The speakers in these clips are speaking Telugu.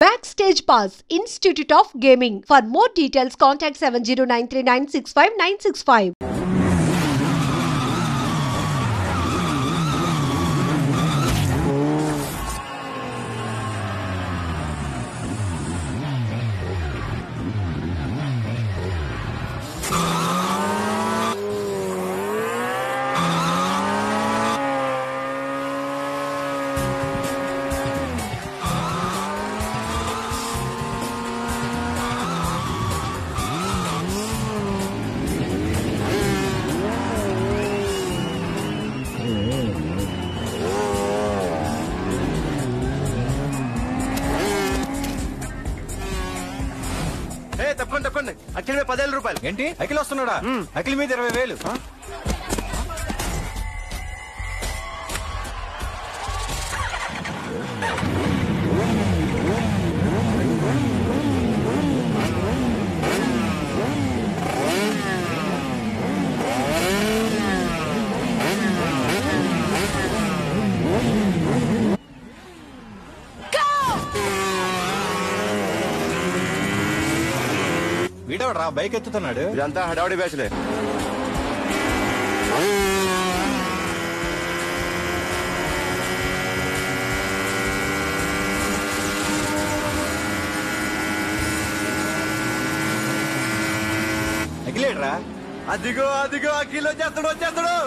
Backstage Pass, Institute of Gaming. For more details, contact 7093965965. తప్పండి అఖిల్ మీద 10,000 రూపాయలు. ఏంటి అఖిల్ వస్తున్నాడా? అఖిల్ మీద 20,000. వీడవరా బైక్ ఎత్తుతున్నాడు? ఇదంతా హడావుడి బ్యాచ్లే. అఖిలేడ్రా? అదిగో అఖిల్ వచ్చేస్తాడు.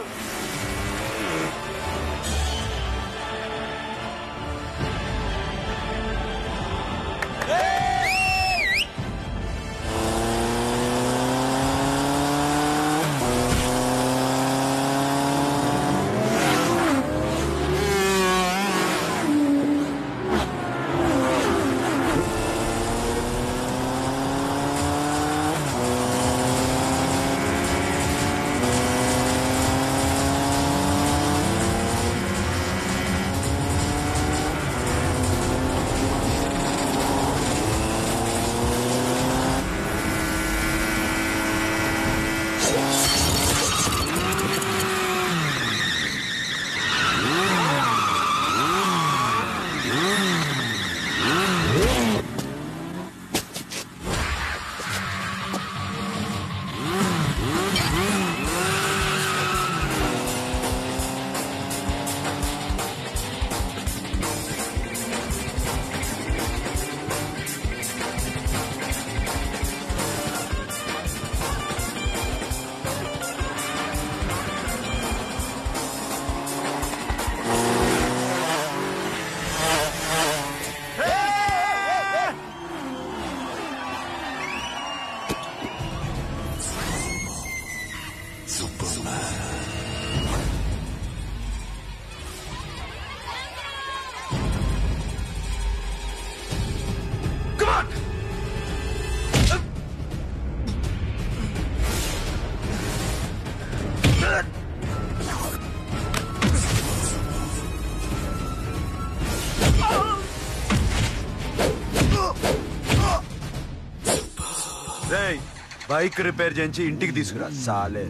బైక్ రిపేర్ చేయించి ఇంటికి తీసుకురా సాలే.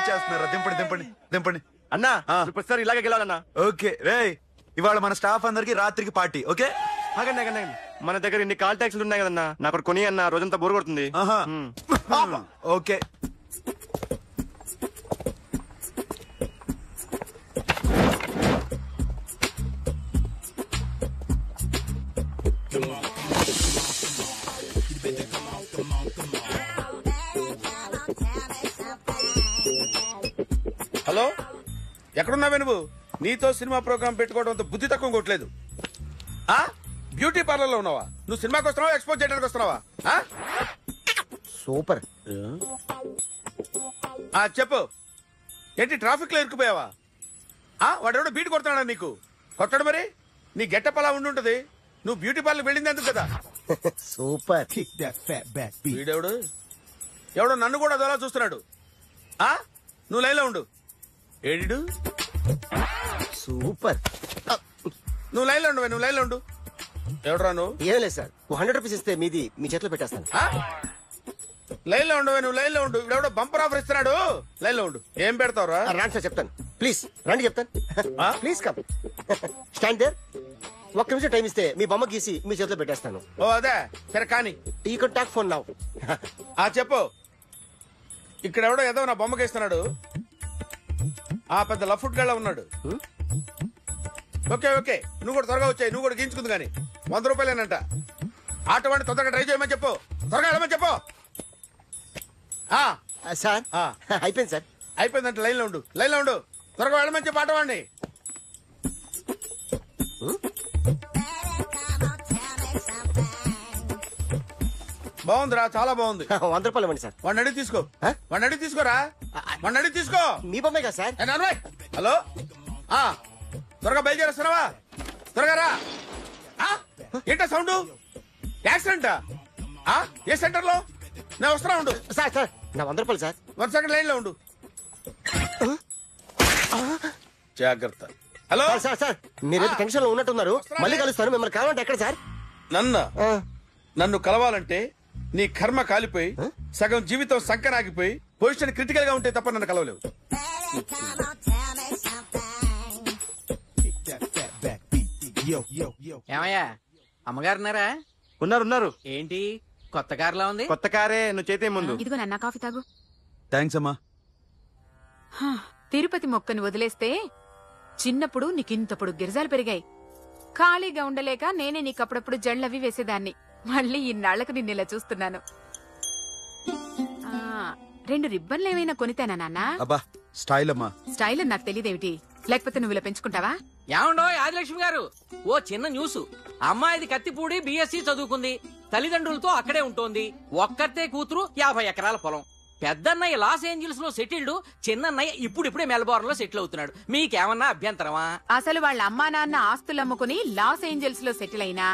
చేస్తున్నారా? దింపండి అన్నా. ప్రతిసారి ఇలాగే గెలవాలన్నా. ఓకే రే, ఇవాళ మన స్టాఫ్ అందరికి రాత్రికి పార్టీ. ఓకే ఆగండి. మన దగ్గర ఇన్ని కాల్ ట్యాక్సీలు ఉన్నాయి కదన్నా, నాకు కొని అన్న రోజంతా బోర్ కొడుతుంది. ఓకే హలో, ఎక్కడున్నావే నువ్వు? నీతో సినిమా ప్రోగ్రామ్ పెట్టుకోవడంతో బుద్ధి తక్కువ కొట్టలేదు. బ్యూటీ పార్లర్ లో ఉన్నావా? నువ్వు సినిమాకి వస్తున్నావా, ఎక్స్పోజ్ చేయడానికి వస్తున్నావా? సూపర్. చెప్పు, ఏంటి ట్రాఫిక్ లో ఇరుక్కుపోయావా? వాడెవడో బీట్ కొడతాడా నీకు? కొట్టాడు మరి. నీ గెట్టప్ అలా ఉండుంటది. నువ్వు బ్యూటీ పార్లర్ వెళ్ళింది ఎందుకు కదా? సూపర్. వీడెవడు? ఎవడో నన్ను కూడా అదోలా చూస్తున్నాడు. నువ్వు లైన్లో ఉండు. ఏడిడు? సూపర్. నువ్వు లైన్లో ఉండు. ఎవడరా నువ్వు? ఏం లేదు సార్, 100 రూపీస్ ఇస్తే మీది మీ చేతిలో పెట్టేస్తాను. లైన్ లో ఉండవే, నువ్వు లైన్ లో ఉండు. ఇవిడెవడో బంపర్ ఆఫర్ ఇస్తున్నాడు. లైన్ లో ఉండు. ఏం పెడతావురా? రాండి సార్ చెప్తాను. ప్లీజ్ రండి చెప్తాను. Please come. Stand there. ఒక్క నిమిషం టైం ఇస్తే మీ బొమ్మ గీసి మీ చేతిలో పెట్టేస్తాను. ఓ అదే సరే కానీ ఈ కెన్ టాక్ ఫోన్ నౌ. చెప్పు. ఇక్కడ ఎవడో ఏదో నా బొమ్మకి ఇస్తున్నాడు. పెద్ద లఫుట్ గళ్ళ ఉన్నాడు. ఓకే ఓకే, నువ్వు కూడా త్వరగా వచ్చాయి. నువ్వు కూడా గీంచుకుంది కానీ 100 రూపాయలేనంట. ఆటో వాడిని తొందరగా ట్రై చేయమని చెప్పు. త్వరగా వెళ్ళమని చెప్పు. సార్ అయిపోయింది సార్. అయిపోయిందంటే లైన్లో ఉండు, లైన్లో ఉండు. త్వరగా వెళ్ళమని చెప్పు ఆటో వాడిని. బాగుందిరా, చాలా బాగుంది. 100 రూపాయలు ఇవ్వండి సార్. వాడిని అడిగి తీసుకో. వాడిని అడిగి తీసుకోరా. వాడిని అడిగి తీసుకో. మీ బొమ్మే కదా సార్. హలో, త్వరగా బయలుదేరేస్తున్నావా? త్వరగా రా. ఏంటా సౌండ్? యాక్సిడెంటా? ఏ సెంటర్ లో? నేను వస్తున్నా ఉండు. సార్ సార్ నా 100 రూపాయలు సార్. 1 సెకండ్ లైన్ లో ఉండు. జాగ్రత్త. హలో సార్ సార్ మీరేదో టెన్షన్ లో ఉన్నట్టున్నారు. మళ్ళీ కలుస్తాను. మిమ్మల్ని కావాలంటే ఎక్కడ సార్? నన్ను కలవాలంటే నీ కర్మ కాలిపోయి సగం జీవితం సంకనాగిపోయి పొజిషన్ క్రిటికల్ గా ఉంటే తప్ప నన్ను కలవలేవు. ఏమయ్యా, అమ్మగారున్నారా? ఉన్నారు. ఏంటి కొత్త కారులా ఉంది? కొత్త కారే, నువ్వు చేతే ముందు. ఇదిగో నాన్న కాఫీ తాగు. థ్యాంక్స్ అమ్మా. తిరుపతి మొక్కని వదిలేస్తే చిన్నప్పుడు నీకింతప్పుడు గిరిజాలు పెరిగాయి. ఖాళీగా ఉండలేక నేనే నీకప్పుడప్పుడు జళ్ళవి వేసేదాన్ని. మళ్ళీ ఇన్నాళ్లకు నిన్నిలా చూస్తున్నాను. 2 రిబ్బన్లు ఏమైనా కొనితేనా నాన్న? అబ్బా స్టైల్ అమ్మా. స్టైల్ అని నాకు తెలియదేమిటి? లేకపోతే నువ్వు ఇలా పెంచుకుంటావా? ఏమండో ఆదిలక్ష్మి గారు, ఓ చిన్న న్యూస్. అమ్మాయిది కత్తిపూడి BSc చదువుకుంది. తల్లిదండ్రులతో అక్కడే ఉంటోంది. ఒక్కతే కూతురు, 50 ఎకరాల పొలం. పెద్దన్నయ్య లాస్ ఏంజల్స్ లో సెటిల్డ్, చిన్నన్నయ్య ఇప్పుడిప్పుడే మెల్బోర్న్ లో సెటిల్ అవుతున్నాడు. మీకేమన్నా అభ్యంతరమా? అసలు వాళ్ళ అమ్మా నాన్న ఆస్తులమ్ముకుని లాస్ ఏంజల్స్ లో సెటిల్ అయినా,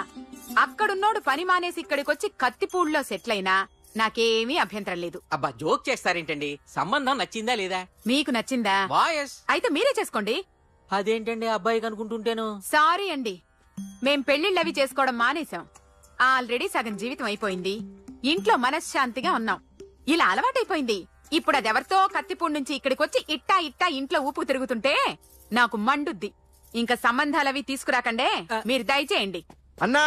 అక్కడున్నోడు పని మానేసి ఇక్కడికొచ్చి కత్తిపూడిలో సెటిల్ అయినా నాకేమీ అభ్యంతరం లేదు. అబ్బా జోక్ చేస్తారేంటండి? సంబంధం నచ్చిందా లేదా? మీకు నచ్చిందా? వాయస్ అయితే మీరే చేసుకోండి. అదేంటండి అబ్బాయి కనుకుంటుంటేను? సారీ అండి, మేం పెళ్లిళ్ళవి చేసుకోవడం మానేశాం. ఆల్రెడీ సగం జీవితం అయిపోయింది. ఇంట్లో మనశ్శాంతిగా ఉన్నాం. ఇలా అలవాటైపోయింది. ఇప్పుడు అదెవరితో కత్తిపూడి నుంచి ఇక్కడికొచ్చి ఇట్టా ఇంట్లో ఊపు తిరుగుతుంటే నాకు మండుద్ది. ఇంకా సంబంధాలవి తీసుకురాకండే, మీరు దయచేయండి. అన్నా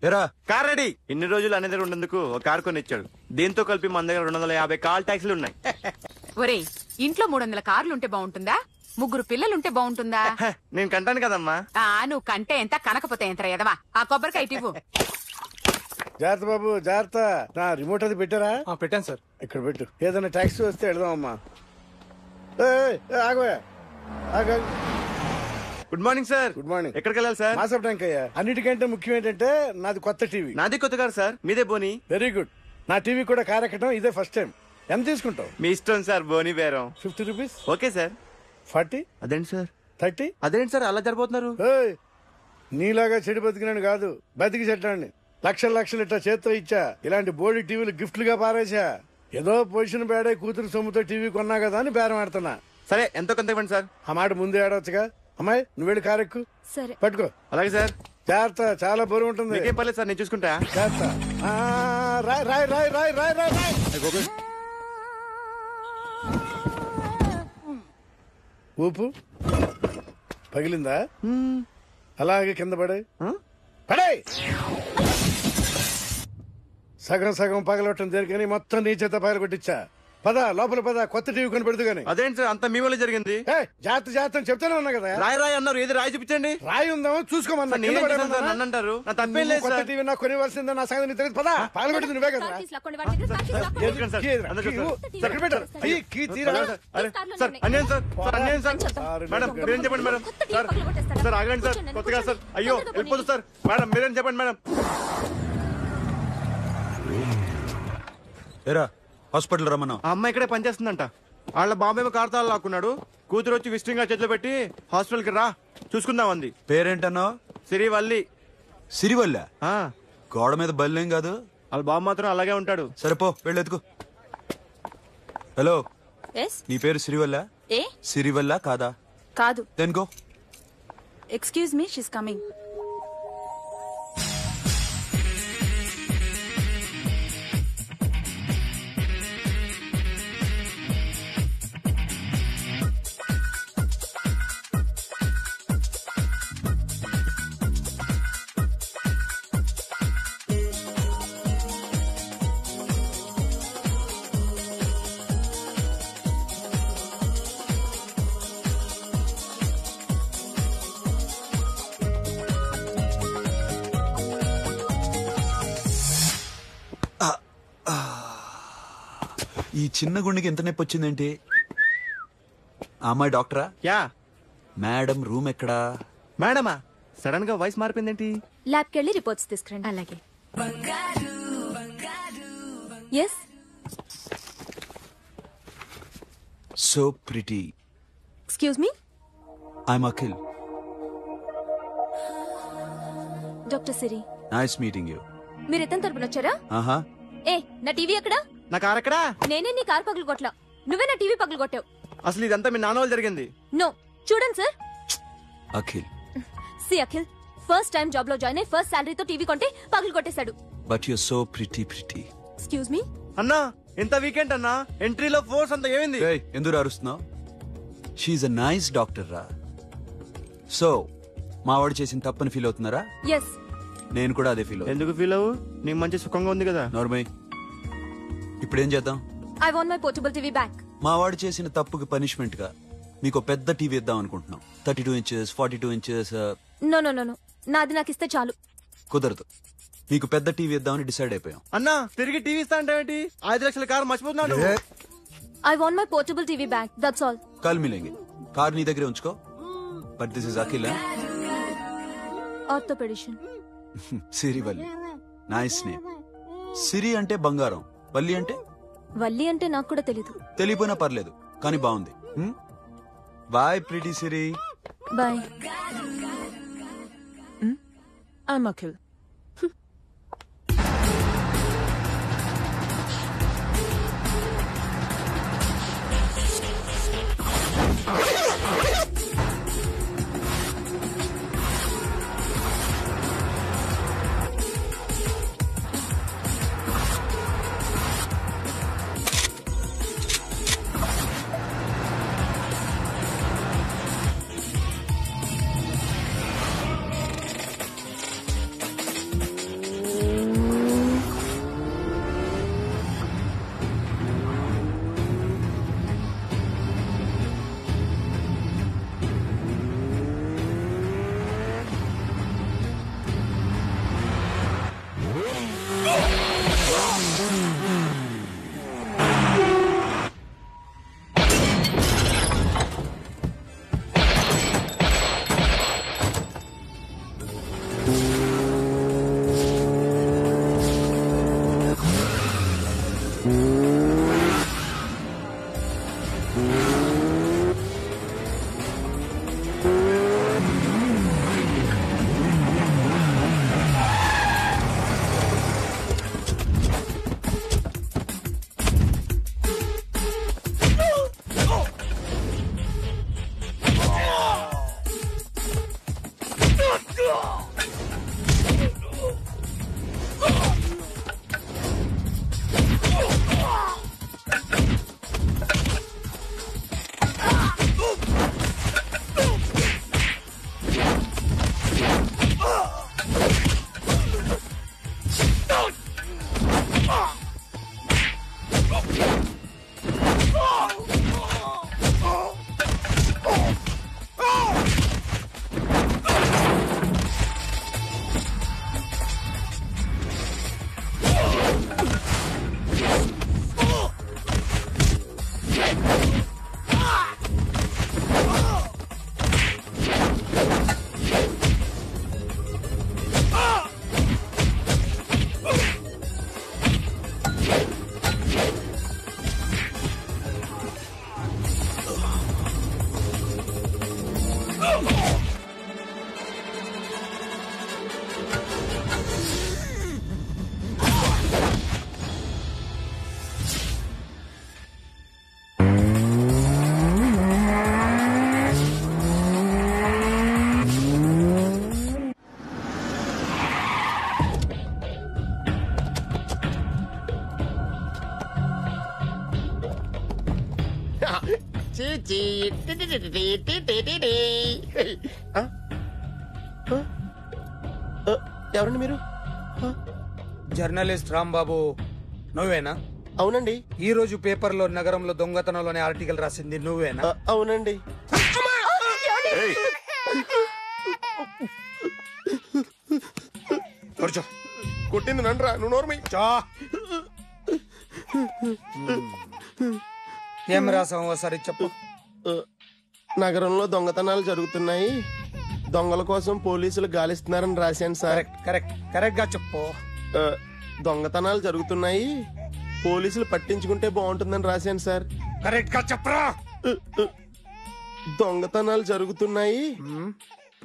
ఎరా కార్ రెడీ. ఇన్ని రోజులు అనే దగ్గర ఉండేందుకు ఒక కార్ కొని ఇచ్చాడు. దీంతో కలిపి మన దగ్గర 250 కాల్ ట్యాక్సీలు ఉన్నాయి. ఒరేయ్, ఇంట్లో 300 కార్లుంటే బాగుంటుందా? 3 పిల్లలుంటే బాగుంటుందా? నేను కంటాను కదమ్మా. నువ్వు కంటే ఎంత కనకపోతే ఎంత ఎదవా. ఆ కొబ్బరికాయ ఇవ్వు. జాగ్రత్త బాబు, జాగ్రత్త. నా రిమోట్ అది పెట్టారా? పెట్టాను సార్. ఇక్కడ పెట్టు. ఏదైనా ట్యాక్సీ వస్తే వెళదామమ్మా. ఆగోయా. Good morning sir. Good morning. ఎక్కడికి వెళ్ళాలి సార్? మాసప్ ట్యాంక్ అయ్యా. అన్నిటికంటే ముఖ్యం ఏంటంటే నాది కొత్త టీవీ. నాది కొత్త కారు సార్, మీదే బోని. Very good. నా టీవీ కూడా కార్ ఎక్కడం ఇదే ఫస్ట్ టైం. ఎంత తీసుకుంటావు? మీ ఇష్టం సార్, బోని బేరం. 50 రూపీస్. Okay sir. 40. అదేంటి సార్? 30. అదేంటి సార్ అలా జరిపోతున్నారు? నీలాగా చెడు బతికినాను కాదు, బతికి చెట్టాన్ని. లక్షలు ఇట్లా చేత్తో ఇచ్చా. ఇలాంటి బోడి టీవీలు గిఫ్ట్లుగా పారేసా. ఏదో పొజిషన్ బేడే కూతురు సొమ్ముతో టీవీ కొన్నా కదా అని బేరం ఆడుతున్నా. సరే ఎంతో కొంత ఇవ్వండి సార్. ఆ మాట ముందే ఆడవచ్చుగా. అమ్మాయి నువ్వు వెళ్ళి కారెక్కు. సరే పట్టుకో. అలాగే సార్. జాగ్రత్త, చాలా బరువు ఉంటుంది. మీకేం పర్లేదు సార్, నేను చూసుకుంటా. జాగ్రత్త. రాయ్ రాయ్ రాయ్ రాయ్ రాయ్ రాయ్ రాయ్. ఊపు పగిలిందా? అలాగే కింద పడే పడే. సగం పగలొట్టం దేనికని మొత్తం నీ చేత పగల కొట్టించా. పద లోపల పద, కొత్త టీవీ కొని పెడదు గానీ. అదేంటి సార్ అంత మీ వల్ల జరిగింది? జాగ్రత్త చెప్తానే ఉన్నా కదా. రాయ్ అన్నారు, ఏది రాయి చూపించండి. రాయి ఉందామో చూసుకోమన్నా. నన్ను అంటారు, నా తప్పేం లేదు. కొత్త టీవీ నాకు కొనివలసిందే, నా సంగతి తెలియదు. పద పగలగొట్టింది నువ్వే కదా. మేడం మీరేం చెప్పండి మేడం. సార్ ఆగండి సార్, కొత్తగా సార్. అయ్యో వెళ్ళిపోదు సార్. మేడం మీరేం చెప్పండి మేడం. ఎరా హాస్పిటల్ రమ్మన్నా. ఆ అమ్మాయి ఇక్కడే పనిచేస్తుందంట. వాళ్ళ బాబాయ్ కార్తాలు లాక్కున్నాడు. కూతురు వచ్చి విజిటింగ్ గా చేతిలో పెట్టి హాస్పిటల్ కి రా చూసుకుందాం అంది. పేరేంటన్నావు? సిరివల్లి. సిరివల్ల? గోడ మీద బల్లేం కాదు. వాళ్ళ బాబు మాత్రం అలాగే ఉంటాడు. సరేపో వెళ్ళెత్తుకో. హలో, నీ పేరు సిరివల్ల? సిరివల్ల కాదా? కాదు. Then go. Excuse me, she's coming. ఈ చిన్న గుండెకి ఎంత నొప్పి వచ్చిందేంటి? ఆ అమ్మాయి డాక్టరా? యా. మేడం రూమ్ ఎక్కడా? మేడమా? సడన్ గా వాయిస్ మారిపోయిందేంటి? ల్యాబ్కి వెళ్ళి రిపోర్ట్స్ తీసుకురండి. అలాగే. Yes. So pretty. Excuse me. I'm Akhil. Doctor Siri. Nice meeting you. మీరు ఎత్తని తరపున వచ్చారా? ఆహా. ఏ, నా టీవీ ఎక్కడా? నా కార్ ఎక్కడా? నేనే నీ కార్ పగలు కొట్టలా, నువ్వే నా టీవీ పగలు కొట్టావు. అసలు ఇదంతా మీ నాన్న వాళ్ళు జరిగింది. నో, చూడండి సార్. అఖిల్. సి అఖిల్, ఫస్ట్ టైం జాబ్ లో జాయిన్ అయ్యి ఫస్ట్ సాలరీతో టీవీ కొంటే పగలు కొట్టేశాడు. But you so pretty. Excuse me. అన్నా ఎంత వీకెండ్ అన్నా, ఎంట్రీలో ఫోర్స్ అంతా ఏమైంది? ఎందుకు అరుస్తున్నావు? షీఈ్ అ నైస్ డాక్టర్ రా. సో మా వాడు చేసిన తప్పని ఫీల్ అవుతున్నారా? ఎస్. నేను కూడా అదే ఫీల్ అవుతున్నా. ఎందుకు ఫీల్ అవ్వు? నీకు మంచి సుఖంగా ఉంది కదా. నార్మల్. ఇప్పుడు ఏం చేద్దాం? I want my portable TV back. మా వాడు చేసిన తప్పుకి పనిష్మెంట్ గా మీకు పెద్ద టీవీ ఇద్దాం అనుకుంటున్నాం. 32 inches, 42 inches. No no no no, నాది నాకు ఇస్తే చాలు. కుదరదు. మీకు పెద్ద టీవీ ఇద్దామని డిసైడ్ అయిపోయాం. అన్నా తిరిగి టీవీ ఇస్తా అంటే 5 లక్షల కారు మర్చిపోతున్నాడు. I want my portable TV back, that's all. కల్ మిలేంగే. కార్ నీ దగ్గరే ఉంచుకో. But this is Akhil. Orthopaedician. Siri Valli. Nice name. Siri అంటే బంగారం, వల్లి అంటే? వల్లి అంటే నాకు కూడా తెలీదు. తెలియపోయినా పర్లేదు, కానీ బాగుంది. Bye pretty Siri. Bye. I'm Akhil. ఎవరండి మీరు? జర్నలిస్ట్ రాంబాబు నువ్వేనా? అవునండి. ఈ రోజు పేపర్లో నగరంలో దొంగతనంలోనే ఆర్టికల్ రాసింది నువ్వేనా? అవునండి. కొట్టింది నండ్రా, నువ్వు నోర్మి. ఏం రాసావు ఒకసారి చెప్పు. నగరంలో దొంగతనాలు జరుగుతున్నాయి, దొంగల కోసం పోలీసులు గాలిస్తున్నారని రాశాను సార్. కరెక్ట్ గా చెప్పు. దొంగతనాలు జరుగుతున్నాయి, పోలీసులు పట్టించుకుంటే బాగుంటుందని రాశాను సార్. కరెక్ట్ గా చెప్పరా. దొంగతనాలు జరుగుతున్నాయి,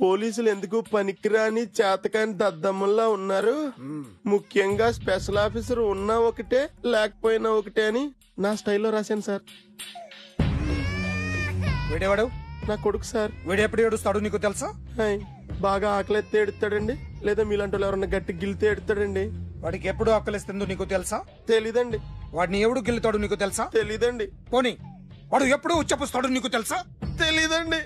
పోలీసులు ఎందుకు పనికిరాని చేతకాని దద్దమ్మల్లా ఉన్నారు, ముఖ్యంగా స్పెషల్ ఆఫీసర్ ఉన్నా ఒకటే లేకపోయినా ఒకటే అని నా స్టైల్లో రాశాను సార్. వీడేవాడు? నా కొడుకు సార్. వీడు ఎప్పుడు ఏడుస్తాడు నీకు తెలుసా? బాగా ఆకలిస్తే ఎడుతాడండి, లేదా మీలాంటి వాళ్ళు ఎవరన్నా గట్టి గిల్తే ఎడుతాడండి. వాడికి ఎప్పుడు ఆకలిస్తుందో నీకు తెలుసా? తెలీదండి. వాడిని ఎవడు గిల్లుతాడు నీకు తెలుసా? తెలీదండి. పోనీ వాడు ఎప్పుడు ఉచ్చపుస్తాడు నీకు తెలుసా? తెలీదండి.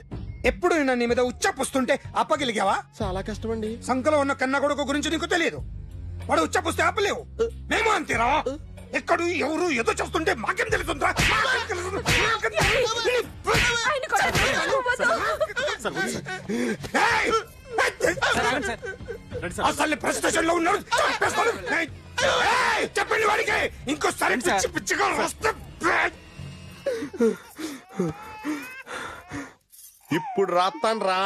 ఎప్పుడు నీ మీద ఉచ్చపుస్తుంటే అప్పగిలిగావా? చాలా కష్టమండి. సంకలో ఉన్న కన్న కొడుకు గురించి నీకు తెలియదు. వాడు ఉచ్చపుస్తే ఆపలేవు. మేము అంతేరా. ఎక్కడు ఎవరు ఏదో చేస్తుంటే మాకేం తెలుస్తుందా? అసలు ప్రెస్ స్టేషన్ లో ఉన్నాడు. చెప్పండి వాడికి ఇంకోసారి పిచ్చి పిచ్చిగా వస్తే. ఇప్పుడు రాత్తాను రా.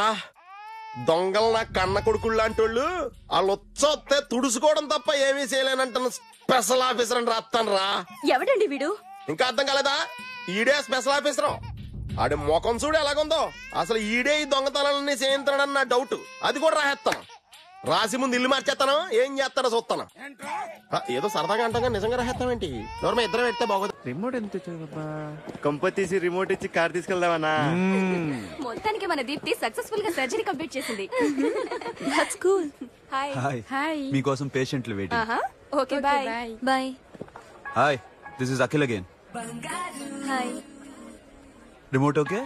దొంగలు నా కన్న కొడుకులు లాంటి వాళ్ళు వాళ్ళు వచ్చొస్తే తుడుచుకోవడం తప్ప ఏమీ చేయలేనంటాను. స్పెషల్ ఆఫీసర్ అని రాత్తాను రా. ఎవడండి వీడు? ఇంకా అర్థం కాలేదా? ఈడే స్పెషల్ ఆఫీసర్. ఆడి ముఖం చూడు ఎలాగుందో. అసలు ఈడే ఈ దొంగతనాలన్నీ చేయించాడని నా డౌట్. అది కూడా రాసేస్తాను. రాసి ముందు ఇల్లు మార్చేస్తాను, ఏం చేస్తాడో చూస్తాను. ఏదో సరదాగా అంటాగా నిజంగా రాసేస్తామేంటి? ఎవరు ఇద్దరం పెడితే బాగోదు. రిమోట్ ఎంత తెచ్చావా? కంప తీసి రిమోట్ ఇచ్చి కార్ తీసుకెళ్దామన్నా. మొత్తానికి మన దీప్తి సక్సెస్ఫుల్ గా సర్జరీ కంప్లీట్ చేసింది. That's cool. హాయ్. హాయ్. మీకోసం పేషెంట్లు waiting. Okay bye. Bye. Hi, this is Akhil again. Hi. Remote okay?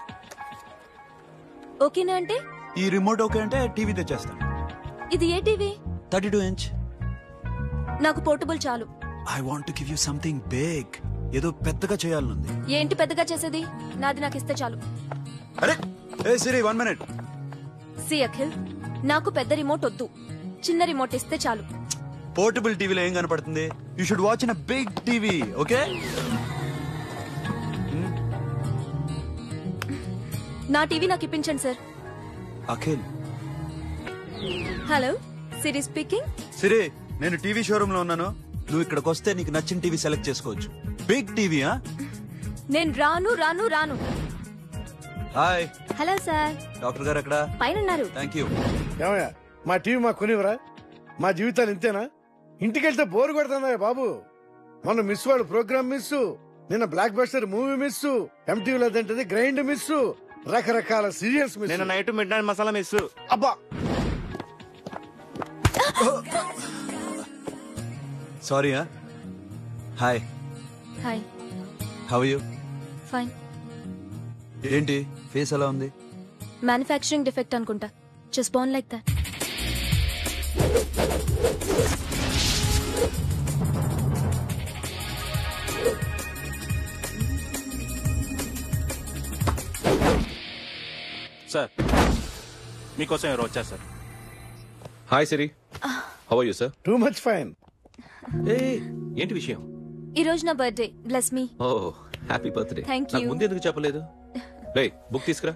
ఓకేనా అంటే? ఈ రిమోట్ ఓకే అంటే టీవీ తెచ్చేస్తాను. ఇది ఏ టీవీ? 32 inch. నాకు పోర్టబుల్ చాలు. I want to give you something big. ఏదో పెద్దగా చేయాలనుంది. ఏంటి పెద్దగా చేసేది? నాది నాకు ఇస్తే చాలు. అరే ఏ సిరి 1 minute. సి అఖిల్, నాకు పెద్ద రిమోట్ వద్దు, చిన్న రిమోట్ ఇస్తే చాలు. పోర్టబుల్ టీవీలో ఏం కనపడుతుంది? You should watch in a big TV, okay? నా టీవీ నాకు ఇప్పించండి sir. Akhil. Hello, Siri speaking. Siri, నేను టీవీ షోరూమ్ లో ఉన్నాను. నువ్వు ఇక్కడికి వస్తే నీకు నచ్చిన టీవీ సెలెక్ట్ చేసుకోవచ్చు. Big TV. నేను రాను రాను రాను. హాయ్. Hello sir. డాక్టర్ గారు ఎక్కడ? పైన ఉన్నారు. Thank you. ఏమయ్యా, మా టీవీ మాకు కొనివరా? మా జీవితాలు ఇంతేనా? ఇంటికెళ్తే బోరు కొడుతుందా బాబు? మొన్న మిస్ వాళ్ళు ప్రోగ్రామ్ మిస్, నిన్న బ్లాక్ బస్టర్ మూవీ మిస్, ఎంటీవీలో తింటది గ్రైండ్ మిస్, రకరకాల సీరియల్స్ మిస్. నేను night mid night masala miss. అబ్బా, sorry. Hi. Hi. How are you? Fine. ఏంటి ఫేస్ ఎలా ఉంది? మ్యానుఫ్యాక్చరింగ్ డిఫెక్ట్ అనుకుంటా. Just born like that. Sir, మీకోసం ఎవరు వచ్చారు sir? Hi Siri, how are you sir? Too much fine. ఏంటి విషయం? ఈ రోజు నా birthday. Bless me. Oh, happy birthday. Thank you. నాకు ముందు ఎందుకు చెప్పలేదు? రే, బుక్ తీసుకురా.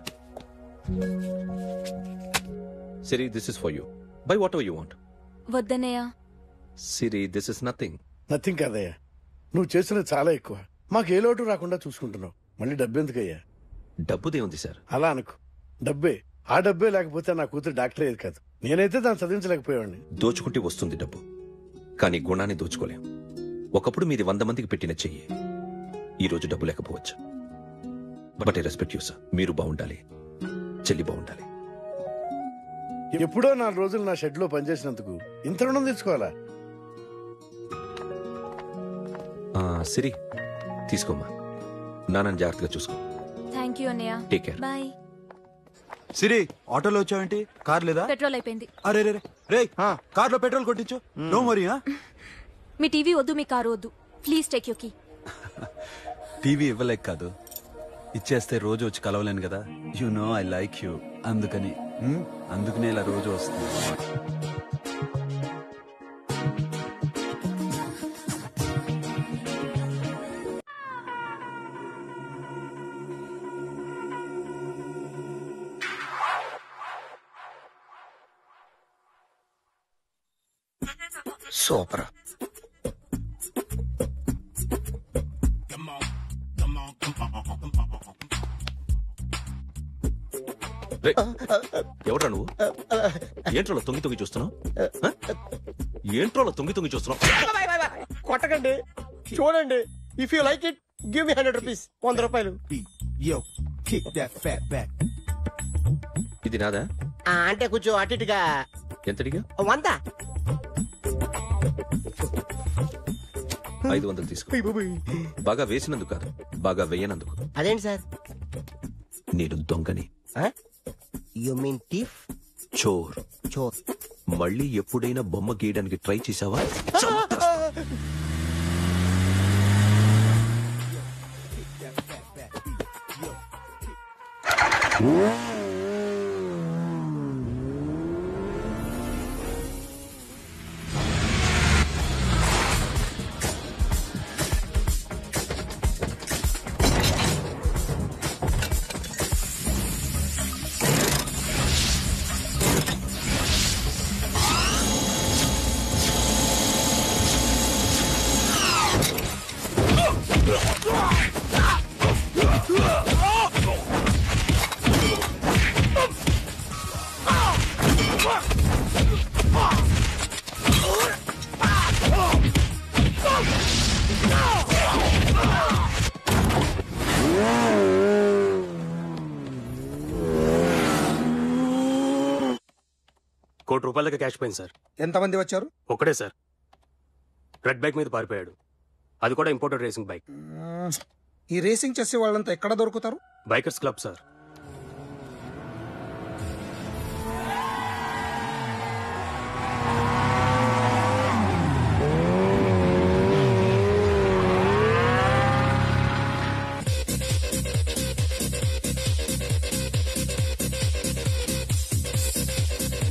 Siri, this is for you. By whatever you want. వద్దనయ్య. Siri, this is nothing. Nothing కాదయ్యా, నువ్వు చేసినది చాలా ఎక్కువ. మాకు ఏ లోటు రాకుండా చూసుకుంటున్నావు. మళ్ళీ డబ్బు ఎందుకయ్యా? డబ్బుదే ఉంది సార్. అలా అనుకో, డబ్బే. ఆ డబ్బే లేకపోతే నా కూతురు డాక్టర్ అయ్యేది కాదు. నేనైతే దాన్ని చదివించలేకపోయాడిని. దోచుకుంటే వస్తుంది డబ్బు, కానీ గుణాన్ని దోచుకోలేం. ఒకప్పుడు మీది 100 మందికి పెట్టిన చెయ్యి ఈ రోజు డబ్బు లేకపోవచ్చు. But I respect you sir. మీరు బాగుండాలి, చెల్లి బాగుండాలి. ఎప్పుడో 4 రోజులు నా షెడ్ లో పనిచేసినందుకు ఇంత రుణం తెచ్చుకోవాలా? సిరి, తీసుకోమ్మా. నాన్నని జాగ్రత్తగా చూసుకో. థ్యాంక్ యూ అన్నయ్య. Take care. బాయ్. సిరి, ఆటోలో వచ్చావేంటి? కార్ లేదా? పెట్రోల్ అయిపోయింది. అరే రే రే, కార్ లో పెట్రోల్ కొట్టించు. No worry. మీ టీవీ వద్దు, మీ కారు వద్దు. Please take you key. TV ఇవ్వలేక కాదు, ఇచ్చేస్తే రోజు వచ్చి కలవలేను కదా. You know I like you. అందుకనే ఇలా రోజు వస్తుంది. సూపర్. ఎవడ్రా నువ్వు? ఏంట్రోలో తొంగి తొంగి చూస్తున్నావు? ఏంట్రోలో తొంగి తొంగి చూస్తున్నావు? కొట్టకండి, చూడండి. If you like it give me 100 rupees. 100 రూపాయలు. ఇది నాదా? అంటే కొంచెం అటు ఇటుగా. ఎంతడిగా? 100. 500 తీసుకో. బాగా వేసినందుకు కాదు, బాగా వేయనందుకు. అదేంటి సార్? నేను దొంగని. You mean thief? చోర్. చోర్. మళ్ళీ ఎప్పుడైనా బొమ్మ గీయడానికి ట్రై చేసావా? ₹1 కోటి క్యాష్ పోయింది సార్. ఎంతమంది వచ్చారు? ఒక్కడే సార్. రెడ్ బైక్ మీద పారిపోయాడు. అది కూడా ఇంపోర్టెడ్ రేసింగ్ బైక్. ఈ రేసింగ్ చేసే వాళ్ళంతా ఎక్కడ దొరుకుతారు? Bikers club sir.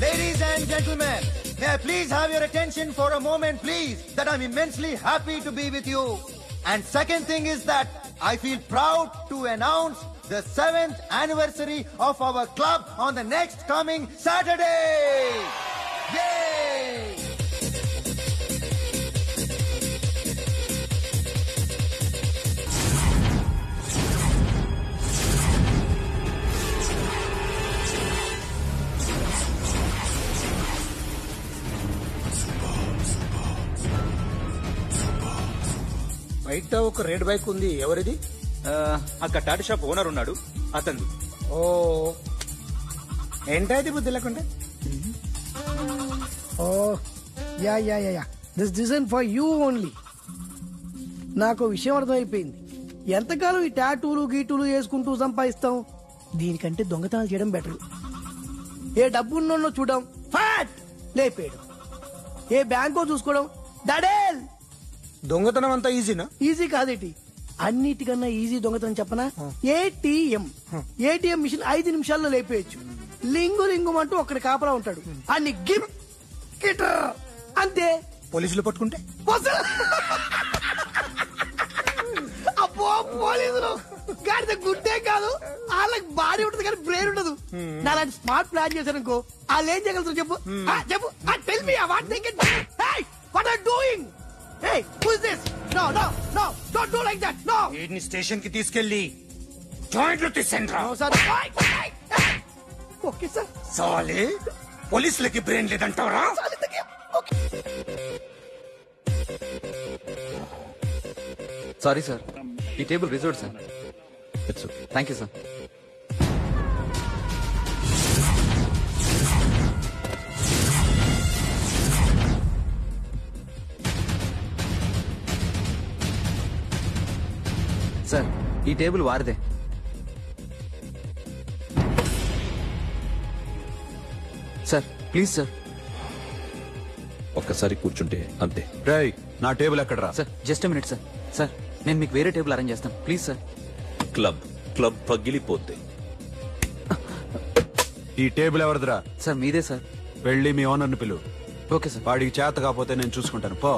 Ladies and gentlemen, may I please have your attention for a moment, please, that I'm immensely happy to be with you. And second thing is that I feel proud to announce the 7th anniversary of our club on the next coming Saturday. Yay! బయట ఒక రెడ్ బైక్ ఉంది. ఎవరిది? అక్కడ టాటా షాప్ ఓనర్ ఉన్నాడు, అతను. ఓ, ఏంటది బుద్ధి లేకుండా? Oh yeah yeah yeah yeah this design for you only. నాకు విషయం అర్థమైపోయింది. ఎంతకాలం ఈ టాటూలు గీటూలు వేసుకుంటూ సంపాదిస్తాం? దీనికంటే దొంగతనాలు చేయడం బెటర్. ఏ డబ్బు ఉన్నోళ్ళో చూడడం, ఫాట్ లేపేయడం. ఏ బ్యాంకో చూసుకోవడం, దడేల్. దొంగతనం అంతా ఈజీనా? ఈజీ కాదేటి, అన్నిటికన్నా ఈజీ దొంగతనం చెప్పనా? ఏటీఎం మిషన్ 5 నిమిషాల్లో లేపేయచ్చు. లింగు లింగం అంటూ ఒక్కడి కాపలా ఉంటాడు, అన్ని గిమ్ గిటర్ అంతే. పోలీసులు పట్టుకుంటే? అబ్బో, పోలీసులు గాడిద గుడ్డే కాదు, వాళ్ళకి బాడీ ఉంటుంది కానీ బ్రెయిన్ ఉండదు. నాలాంటి స్మార్ట్ ప్లాన్ చేశారనుకో, వాళ్ళు ఏం చేయగలుగుతారు చెప్పు? చెప్పు, tell me what they can. Hey, what are doing? Hey, who is this? No, no, no, don't do like that, no. వీడిని స్టేషన్ కి తీసుకెళ్లి జాయింట్లు తీసేంట్రా. No, sir. Okay, sir. సాలే, పోలీసులకి బ్రెయిన్ లేదంటావరా? సారీ సార్, ఈ table reserved sir. It's okay. Thank you sir. Sir, ఈ టేబుల్ వారిదే. Sir please sir. ఒక్కసారి కూర్చుంటే అంతే. రేయ్, నా టేబుల్ ఎక్కడరా? Sir just minute sir. Sir నేను మీకు వేరే టేబుల్ అరేంజ్ చేస్తాను, ప్లీజ్ సార్. క్లబ్ పగిలిపోద్ది. ఈ టేబుల్ ఎవరిదిరా? సార్ మీదే సార్. వెళ్ళి మీ ఓనర్ని పిలువు. Okay sir. వాడికి చేత కాకపోతే నేను చూసుకుంటాను, పో.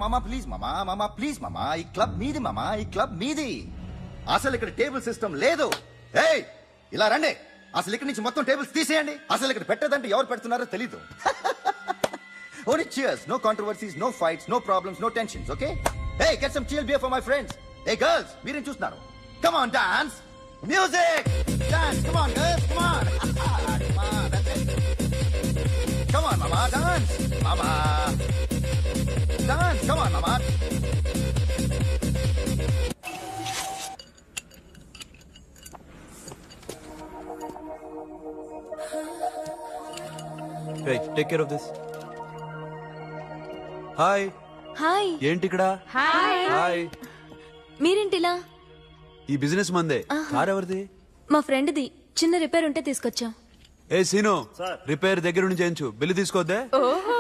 మామా ప్లీజ్ మామా మామా ప్లీజ్ మామా ఈ క్లబ్ మీది మామా ఈ క్లబ్ మీది అసలు ఇక్కడ టేబుల్ సిస్టమ్ లేదు ఏయ్ ఇలా రండి అసలు ఇక్కడ నుంచి మొత్తం టేబుల్స్ తీసేయండి అసలు ఇక్కడ పెట్టదంటే ఎవరు పెడుతున్నారో తెలీదు only cheers no controversies no fights no problems no tensions okay hey get some chill beer for my friends hey girls మీరేం చూస్తున్నారు come on dance music dance come on girls come on come on that's it come on mama dance mama dance come on mama Hey, take care of this. Hi hi ఏంటి ఇక్కడ హాయ్ మీరేంటిలా ఈ బిజినెస్ మందే కార్ ఎవరిది మా ఫ్రెండ్ది చిన్న రిపేర్ ఉంటే తీసుకొచ్చా ఏ సీను రిపేర్ దగ్గర నుంచి చేయించు బిల్లు తీసుకోద్దే ఓహో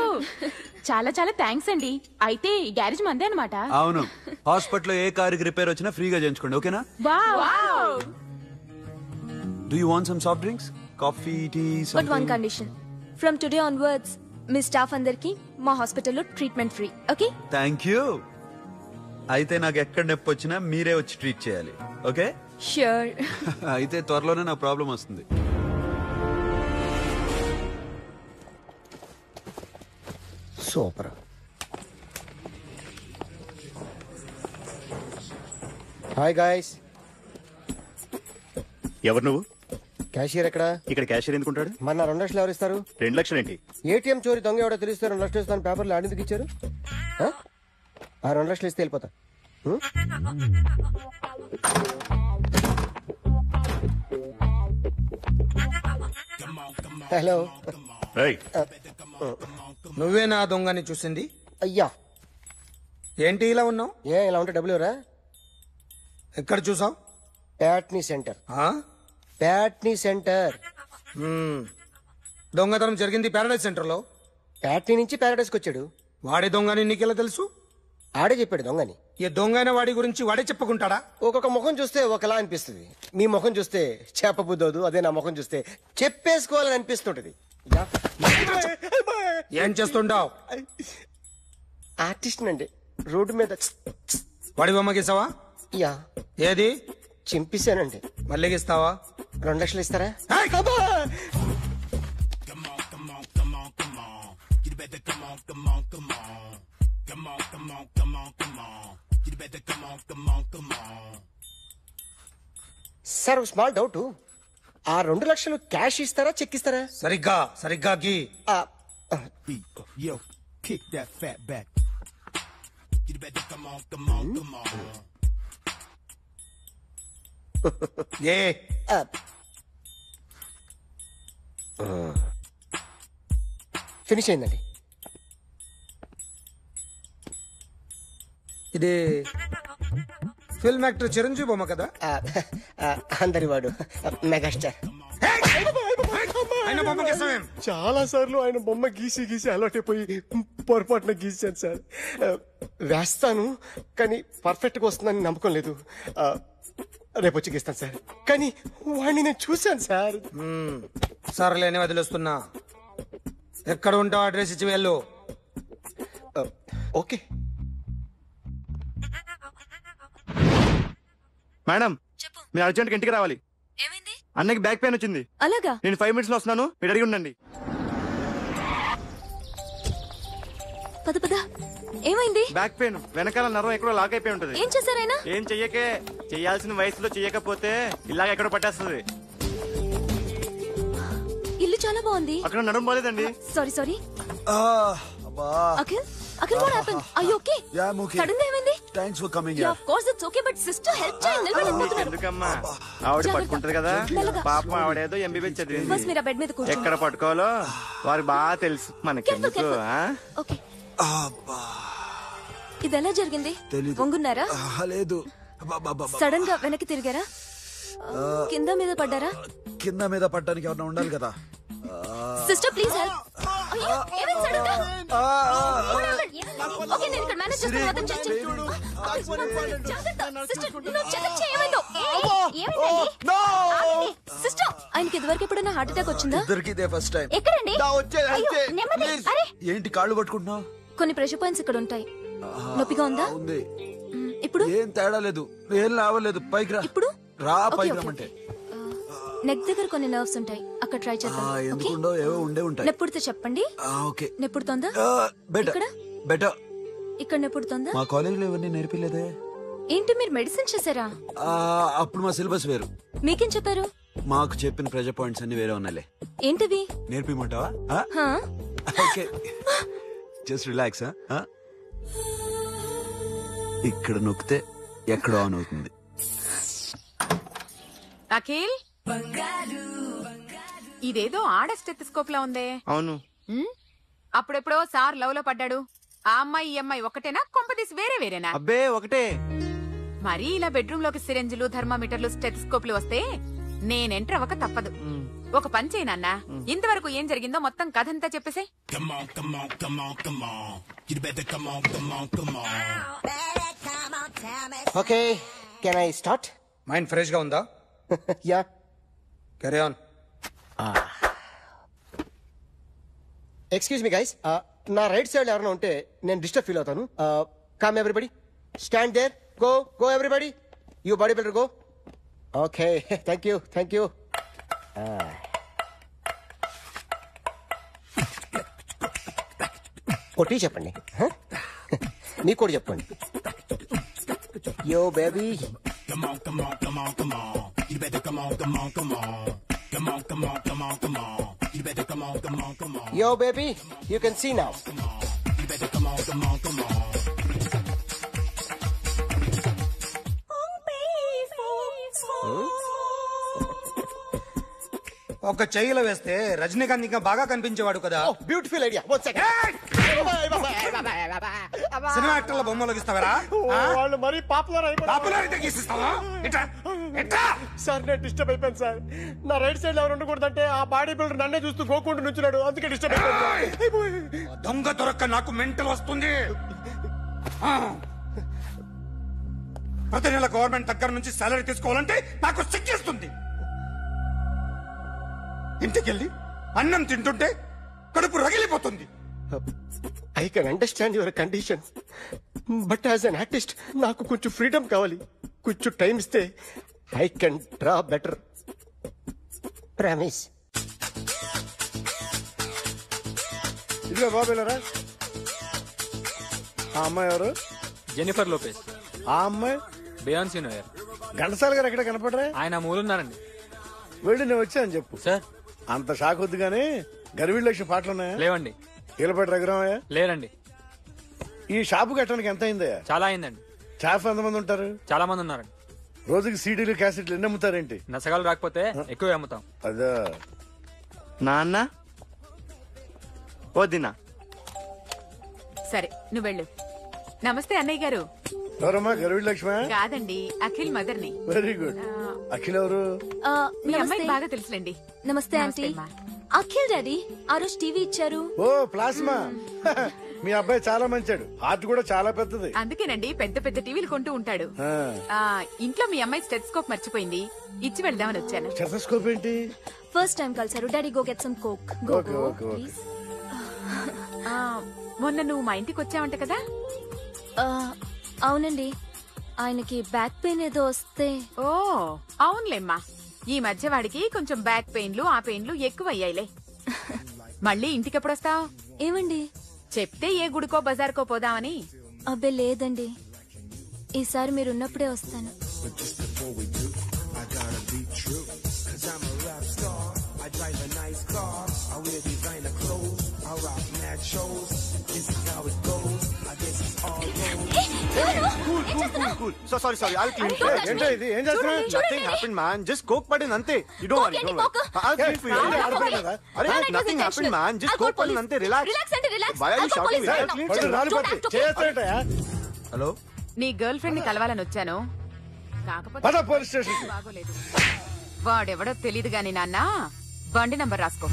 చాలా చాలా థ్యాంక్స్ అండి అయితే ఈ గ్యారేజ్ మందే అన్నమాట అవును హాస్పిటల్లో ఏ కారుకి రిపేర్ వచ్చినా ఫ్రీగా చేయించుకోండి ఓకేనా wow do you want some soft drinks coffee tea but one condition from today onwards మీ స్టాఫ్ అందరికి మా హాస్పిటల్లో treatment free okay thank you అయితే నాకు ఎక్కడ నొప్పి వచ్చినా మీరే వచ్చి ట్రీట్ చేయాలి ఓకే ష్యూర్ అయితే త్వరలోనే నా ప్రాబ్లం వస్తుంది సూపర్ హాయ్ గాయ్స్ ఎవరు నువ్వు క్యాషియర్ ఎక్కడ ఇక్కడ క్యాషియర్ ఎందుకుంటాడు మన 2 లక్షలు ఎవరు ఇస్తారు 2 లక్షలు ఏంటి ఏటీఎం చోరీ దొంగ ఎవడో తెలిస్తే 2 లక్షలు ఇస్తాను పేపర్లు ఆడిందుకు ఇచ్చారు ఆ 2 లక్షలు ఇస్తే వెళ్ళిపోతా హలో నువ్వే నా దొంగని చూసింది అయ్యా ఏంటి ఇలా ఉన్నావు ఇలా ఉంటే డబ్బులు ఎవరా ఎక్కడ చూసావు ప్యాట్నీ సెంటర్ ప్యాట్నీ సెంటర్ దొంగతనం జరిగింది ప్యారడైజ్ సెంటర్ లో ప్యాట్నీ నుంచి ప్యారడైజ్కి వచ్చాడు వాడే దొంగని నీకెలా తెలుసు ఆడే చెప్పాడు దొంగని ఈ దొంగైన వాడి గురించి వాడే చెప్పుకుంటాడా ఒక్కొక్క ముఖం చూస్తే ఒకలా అనిపిస్తుంది మీ ముఖం చూస్తే చెప్పబుద్దోదు అదే నా ముఖం చూస్తే చెప్పేసుకోవాలని అనిపిస్తుంటది ఏం చేస్తుంటావు ఆర్టిస్ట్ అండి రోడ్డు మీద వాడి బొమ్మ గీసావా యా ఏది చింపేశానండి మళ్ళీ గీస్తావా 2 లక్షలు ఇస్తారా సార్ స్మాల్ డౌట్ ఆ 2 లక్షలు క్యాష్ ఇస్తారా చెక్ ఇస్తారా సరిగ్గా గీ ఏ ఫినిష్ అయిందండి ఇది ఫిల్మ్ యాక్టర్ చిరంజీవి బొమ్మ కదా అందరి వాడు మెగాస్టార్ చాలా సార్లు ఆయన బొమ్మ గీసి గీసి అలవాటైపోయి పొరపాటున గీసాను సార్ వేస్తాను కానీ పర్ఫెక్ట్ గా వస్తుందని నమ్మకం లేదు రేపు వచ్చి గీస్తాను సార్ కానీ వాడిని నేను చూశాను సార్ సర్లేని వదిలేస్తున్నా ఎక్కడ ఉంటావు అడ్రస్ ఇచ్చి వెళ్ళు ఓకే మేడం మీరు అర్జెంట్ ఇంటికి రావాలి అన్నకి బ్యాక్ పెయిన్ వచ్చింది అలాగా నేను 5 minutes లో వస్తున్నాను మీరు అడిగి ఉండండి పద పద ఏమైంది బ్యాక్ పెయిన్ వెనకాల నరం ఎక్కడో లాక్ అయిపోయి ఉంటది ఏం చేశారైనా ఏం చెయ్యకే చెయ్యాల్సిన వయసులో చెయ్యకపోతే ఇలాగ ఎక్కడో పట్టేస్తుంది ఇల్లు చాలా బాగుంది అక్కడ నడుము పోలేదండి sorry Akhil what happened? Are you okay? Yeah, I'm okay. Suddenly ఏమైంది? Thanks for coming Yeah, here. of course it's okay, but sister help చేయండి నిలబడిపోతున్నారు. ఎందుకమ్మా ఆవిడ పట్టుకుంటది కదా పాపం ఆవిడేదో ఎంబీబీఎస్ బస్ చదివింది మీరు ఆ బెడ్ మీద కూర్చోండి. ఎక్కడ పట్టుకోవాలో వారికి బాగా తెలుసు మనకెందుకు ఓకే ఇది ఎలా జరిగింది తెలీదు. వంగున్నారా లేదు సడన్ గా వెనక్కి తిరిగారా కింద మీద పడ్డారా కింద మీద పట్టడానికి ఎవరైనా ఉండాలి కదా సిస్టర్ ప్లీజ్ హెల్ప్ ఏమైంది సడన్ గా ఓకే నేను ఇక్కడ మేనేజ్ చేస్తాను అతను సిస్టర్ నువ్వు చెక్ ఏమైందో సిస్టర్ ఆయనకి ఇదివరకు ఎప్పుడైనా హార్ట్ అటాక్ వచ్చిందా ఇద్దరికి ఇదే ఫస్ట్ టైం ఎక్కడండి అయ్యో, నెమ్మది. అరే ఏంటి కాళ్ళు పట్టుకుంటున్నావు కొన్ని ప్రెషర్ పాయింట్స్ ఇక్కడ ఉంటాయి నొప్పిగా ఉందా? ఉంది. ఇప్పుడు ఏం తేడా లేదు, ఏం లావలేదు. పైకి రా. ఇప్పుడు రా, ఓకే, పైకి ఓకే, రమ్మంటే. నెక్ దగ్గర కొన్ని నర్వ్స్ ఉంటాయి, అక్కడ ట్రై చేద్దాం. ఓకే? ఎందుకుండో ఏవో ఉండే ఉంటాయి. నెప్పుడుతో చెప్పండి. ఓకే. నెప్పుడుతోందా? బెటర్ ఇక్కడ బెటర్. ఇక్కడ నెప్పుడుతోందా? మా కాలేజీలో ఎవరిని నేర్పిలేదే. ఏంటి మీరు మెడిసిన్ చేశారా? అప్పుడు మా సిలబస్ వేరు. మీకేం చెప్పారు? మాకు చెప్పిన ప్రెజర్ పాయింట్స్ అన్ని వేరే ఉన్నాయిలే. ఏంటివి? నేర్పిమంటావా? హా? Okay, just relax. ఇక్కడ నొక్కితే ఎక్కడో ఆన్ అవుతుంది. అఖిల్, ఇదేదో ఆడ స్టెథోస్కోప్ లా ఉందే. అవును. అప్పుడెప్పుడో సార్ లవ్ లో పడ్డాడు. ఆ అమ్మాయి ఈ అమ్మాయి ఒకటేనా, కొంపదీసి వేరే వేరేనా? అబ్బే ఒకటే. మరీ ఇలా బెడ్రూమ్ లోకి సిరెంజులు, థర్మామీటర్లు, స్టెథోస్కోప్లు వస్తే నేను ఎంటర్ అవ్వక తప్పదు. ఒక పని చేయి నాన్న, ఇంతవరకు ఏం జరిగిందో మొత్తం కథంతా చెప్పేసే. Okay, can I start? Mind fresh గా ఉందా? Yeah, carry on. Excuse me guys, నా రైట్ సైడ్ ఎవరైనా ఉంటే నేను డిస్టర్బ్ ఫీల్ అవుతాను. Come everybody, stand there, go go everybody, you body builder go. Okay, thank you thank you. కొట్టి చెప్పండి, మీకు కూడా చెప్పండి. Yo baby, yo baby, you can see now. ఒక చెయ్యిలో వేస్తే రజనీకాంత్ ఇంకా బాగా కనిపించేవాడు కదా. Beautiful idea. సినిమా యాక్టర్ల బొమ్మలు గీస్తావరా? వాళ్ళు మరీ పాపులర్ పాపులారిటీ గీసిస్తావా? సార్ నేను డిస్టర్బ్ అయిపోయాను సార్. నా రైట్ సైడ్ ఎవరు ఉండకూడదంటే ఆ బాడీ బిల్డర్ నన్నే చూస్తూ గోకుంటూ నుంచున్నాడు, అందుకే డిస్టర్బ్ అయిపోయాను. దొంగ దొరక్క నాకు మెంటల్ వస్తుంది. ప్రతి నెల గవర్నమెంట్ దగ్గర నుంచి సాలరీ తీసుకోవాలంటే నాకు సిగ్గేస్తుంది. ఇంటికెళ్ళి అన్నం తింటుంటే కడుపు రగిలిపోతుంది. I can understand your condition, but as an artist నాకు కొంచెం ఫ్రీడమ్ కావాలి. కొంచెం టైం ఇస్తే I can draw better. Promise. ఇదిగో బాబేలరా. ఆ అమ్మాయి ఎవరు? Jennifer Lopez. ఆ అమ్మాయి బియాన్సీ నోయర్. ఘంటసాల గారు ఎక్కడ కనపడరా? ఆయన మూలున్నారండి. వెళ్ళి నేను వచ్చాను చెప్పు. సార్ అంత షాక్ వద్దు గానీ గర్వీళ్ళ లక్ష పాటలు ఉన్నాయా? లేవండి. ఈలపాటి రఘురామయ్య లేరండి. ఈ షాపు కట్టడానికి ఎంత అయిందయ్యా? చాలా అయిందండి. స్టాఫ్ ఎంతమంది ఉంటారు? చాలా మంది ఉన్నారండి. రోజుకి సీడీలు క్యాసెట్లు ఎన్ని అమ్ముతారేంటి? నసగాలు రాకపోతే ఎక్కువ అమ్ముతాం. అదా నాన్న వదినా. సరే నువ్వు వెళ్ళు. నమస్తే అన్నయ్య గారు. ఎవరమ్మా? గర్వీళ్ళ లక్ష్మ? కాదండి, అఖిల్ మదర్ ని. Very good. అఖిల్ ఎవరు? మీ అమ్మాయికి బాగా తెలుసులేండి. నమస్తే ఆంటీ. అఖిల్ డాడీ ఆ రోజు టీవీ ఇచ్చారు. ఓ ప్లాస్మా. మీ అబ్బాయి చాలా మంచాడు, హార్ట్ కూడా చాలా పెద్దది. అందుకేనండి పెద్ద పెద్ద టీవీలు కొంటూ ఉంటాడు. ఇంట్లో మీ అమ్మాయి స్టెథోస్కోప్ మర్చిపోయింది, ఇచ్చి వెళ్దామని వచ్చాను. స్టెథోస్కోప్ ఏంటి? ఫస్ట్ టైం కలిసారు. Daddy go get some coke. Go go please. మొన్న నువ్వు మా ఇంటికి వచ్చావంట కదా? అవునండి, ఆయనకి బ్యాక్ పెయిన్ ఏదో వస్తే. ఓ అవునులేమ్మా, ఈ మధ్య వాడికి కొంచెం బ్యాక్ పెయిన్లు ఆ పెయిన్లు ఎక్కువ అయ్యాయిలే. మళ్ళీ ఇంటికి ఎప్పుడు వస్తావు? ఏమండి చెప్తే ఏ గుడికో బజార్కో పోదామని. అబ్బే లేదండి, ఈసారి మీరున్నప్పుడే వస్తాను. So sorry, I'll clean it. ఏంటో ఇది? ఏం చేస్తున్నా? Nothing happened, man. Just coke పడింది అంతే. You don't worry, don't worry. I'll clean for you. అరే nothing happened, man. Just coke పడింది అంతే. Relax. Why are you shouting? I'll clean for you. Hello, నీ గర్ల్ ఫ్రెండ్ ని కలవాలని వచ్చాను, కాకపోతే పద పోలీస్ స్టేషన్. బాగోలేదు. వాడెవడో తెలీదు గాని నాన్న, బండి నంబర్ రాసుకో.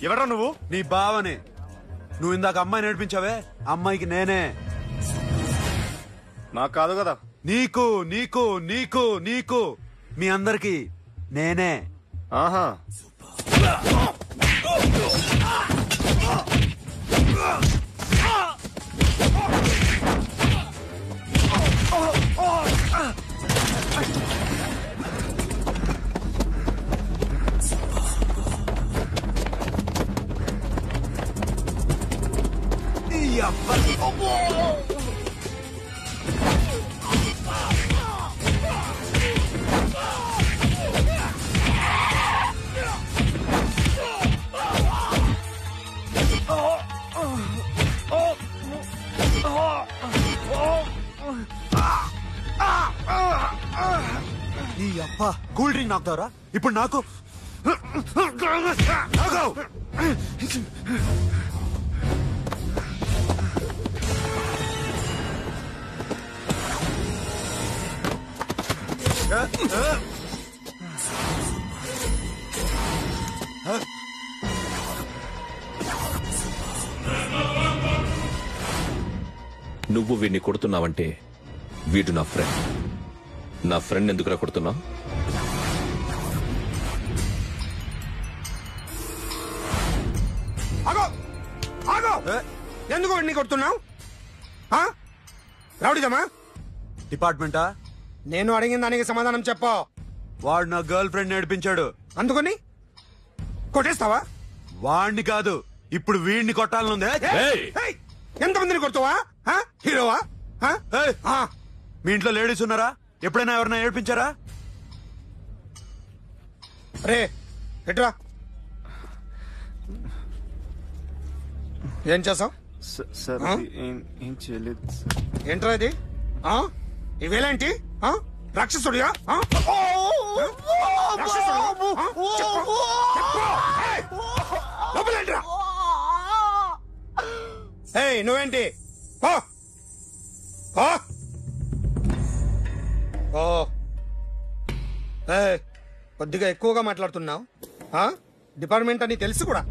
ఎవరా నువ్వు? నీ బావనే. నువ్వు ఇందాక అమ్మాయి నేర్పించావే, అమ్మాయికి నేనే. నాకు కాదు కదా. నీకు నీకు నీకు నీకు మీ అందరికి నేనే. ఆహా. నీ అబ్బా కూల్ డ్రింక్ నాకుతారా ఇప్పుడు నాకు నువ్వు వీడిని కొడుతున్నావంటే వీడు నా ఫ్రెండ్. నా ఫ్రెండ్ ఎందుకురా కొడుతున్నావు? ఎందుకు వాడిని కొడుతున్నావు? రౌడీజమా? డిపార్ట్మెంటా? నేను అడిగిన దానికి సమాధానం చెప్పు. వాడు నా గర్ల్ ఫ్రెండ్ నేర్పించాడు. అందుకని కొట్టేస్తావా? వాడిని కాదు, ఇప్పుడు వీడిని కొట్టాలనుందే. ఎంతమందిని కొడుతావా? హీరోవా? మీ ఇంట్లో లేడీస్ ఉన్నారా? ఎప్పుడైనా ఎవరైనా ఏడిపించారా? రే ఎట్రా, ఏం చేసావు? ఏం చేయలేదు. ఏంట్రా ఇది? ఇవేలాంటి రాక్షసుడియా? నువ్వేంటి? కొద్దిగా ఎక్కువగా మాట్లాడుతున్నావు. డిపార్ట్మెంట్ అని తెలుసు కూడా.